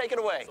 Take it away.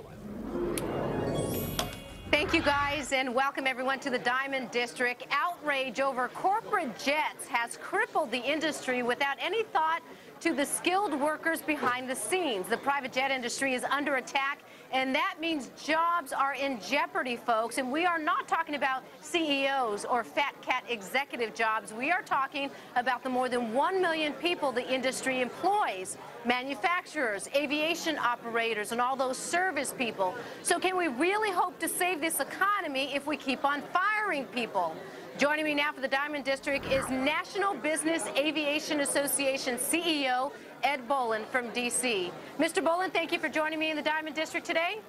Thank you, guys, and welcome everyone to the Diamond District. Outrage over corporate jets has crippled the industry without any thought to the skilled workers behind the scenes. The private jet industry is under attack, and that means jobs are in jeopardy, folks. And we are not talking about CEOs or fat cat executive jobs. We are talking about the more than 1 million people the industry employs: manufacturers, aviation operators, and all those service people. So can we really hope to save this economy if we keep on firing people? Joining me now for the Diamond District is National Business Aviation Association CEO Ed Bolen from D.C. Mr. Bolen, thank you for joining me in the Diamond District today.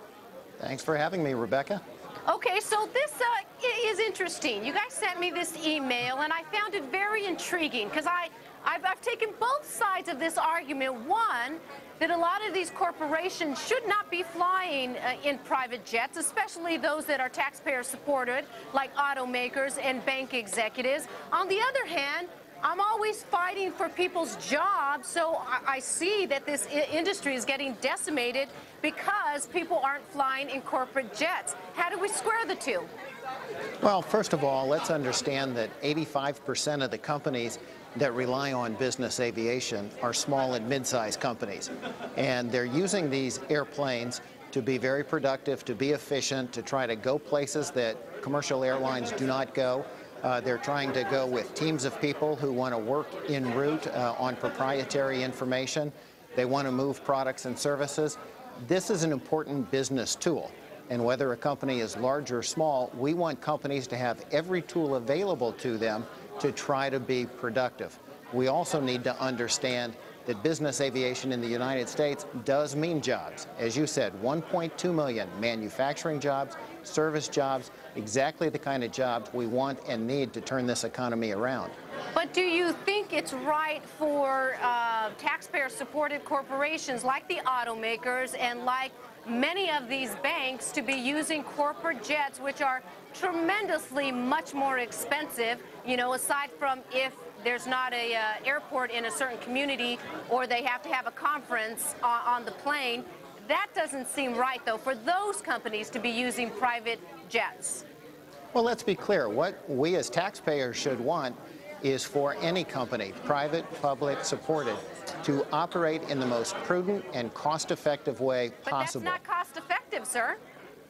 Thanks for having me, Rebecca. Okay, so this is interesting. You guys sent me this email, and I found it very intriguing because I've taken both sides of this argument. One, that a lot of these corporations should not be flying in private jets, especially those that are taxpayer supported, like automakers and bank executives. On the other hand, I'm always fighting for people's jobs, so I see that this industry is getting decimated because people aren't flying in corporate jets. How do we square the two? Well, first of all, let's understand that 85% of the companies that rely on business aviation are small and mid-sized companies. And they're using these airplanes to be very productive, to be efficient, to try to go places that commercial airlines do not go. They're trying to go with teams of people who want to work en route on proprietary information. They want to move products and services. This is an important business tool. And whether a company is large or small, we want companies to have every tool available to them to try to be productive. We also need to understand that business aviation in the United States does mean jobs. As you said, 1.2 million manufacturing jobs, service jobs, exactly the kind of jobs we want and need to turn this economy around. But do you think it's right for taxpayer-supported corporations like the automakers and like many of these banks to be using corporate jets, which are tremendously much more expensive, you know, aside from if there's not a airport in a certain community or they have to have a conference on the plane? That doesn't seem right, though, for those companies to be using private jets. Well, let's be clear. What we as taxpayers should want is for any company, private, public, supported, to operate in the most prudent and cost-effective way possible. But that's not cost-effective, sir.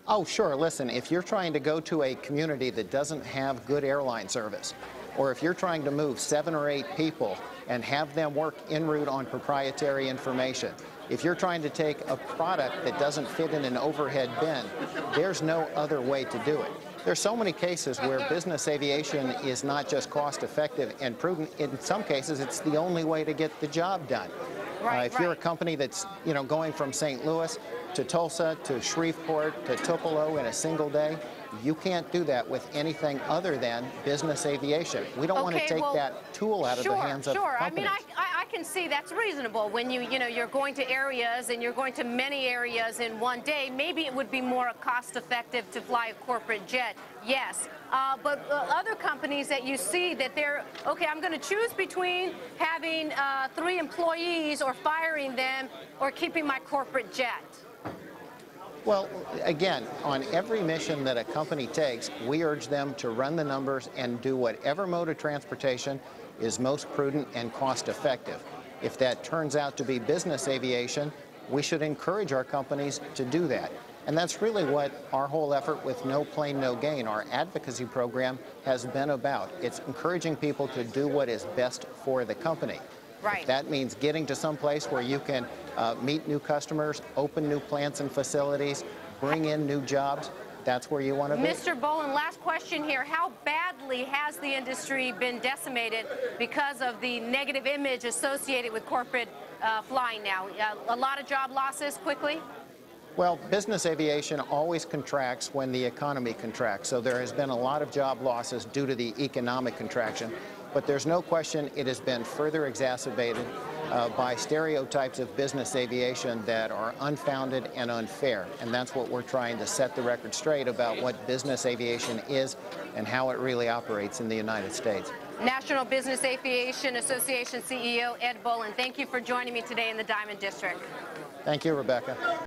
Oh, sure. Listen, if you're trying to go to a community that doesn't have good airline service, or if you're trying to move 7 or 8 people and have them work en route on proprietary information, if you're trying to take a product that doesn't fit in an overhead bin, there's no other way to do it. There's so many cases where business aviation is not just cost-effective and prudent. In some cases, it's the only way to get the job done. If you're a company that's, you know, going from St. Louis to Tulsa to Shreveport to Tupelo in a single day, you can't do that with anything other than business aviation. We don't want to take that tool out of the hands of companies. I mean, I can see that's reasonable when you're going to areas and you're going to many areas in one day. Maybe it would be more cost-effective to fly a corporate jet. Yes, but other companies that you see that they're, okay, I'm going to choose between having 3 employees or firing them or keeping my corporate jet. Well, again, on every mission that a company takes, we urge them to run the numbers and do whatever mode of transportation is most prudent and cost-effective. If that turns out to be business aviation, we should encourage our companies to do that. And that's really what our whole effort with NoPlaneNoGain, our advocacy program, has been about. It's encouraging people to do what is best for the company. Right. If that means getting to some place where you can meet new customers, open new plants and facilities, bring in new jobs, that's where you want to be. Mr. Bolen, last question here. How badly has the industry been decimated because of the negative image associated with corporate flying now? A lot of job losses quickly? Well, business aviation always contracts when the economy contracts, so there has been a lot of job losses due to the economic contraction. But there's no question it has been further exacerbated by stereotypes of business aviation that are unfounded and unfair. And that's what we're trying to set the record straight about what business aviation is and how it really operates in the United States. National Business Aviation Association CEO Ed Bolen, thank you for joining me today in the Diamond District. Thank you, Rebecca.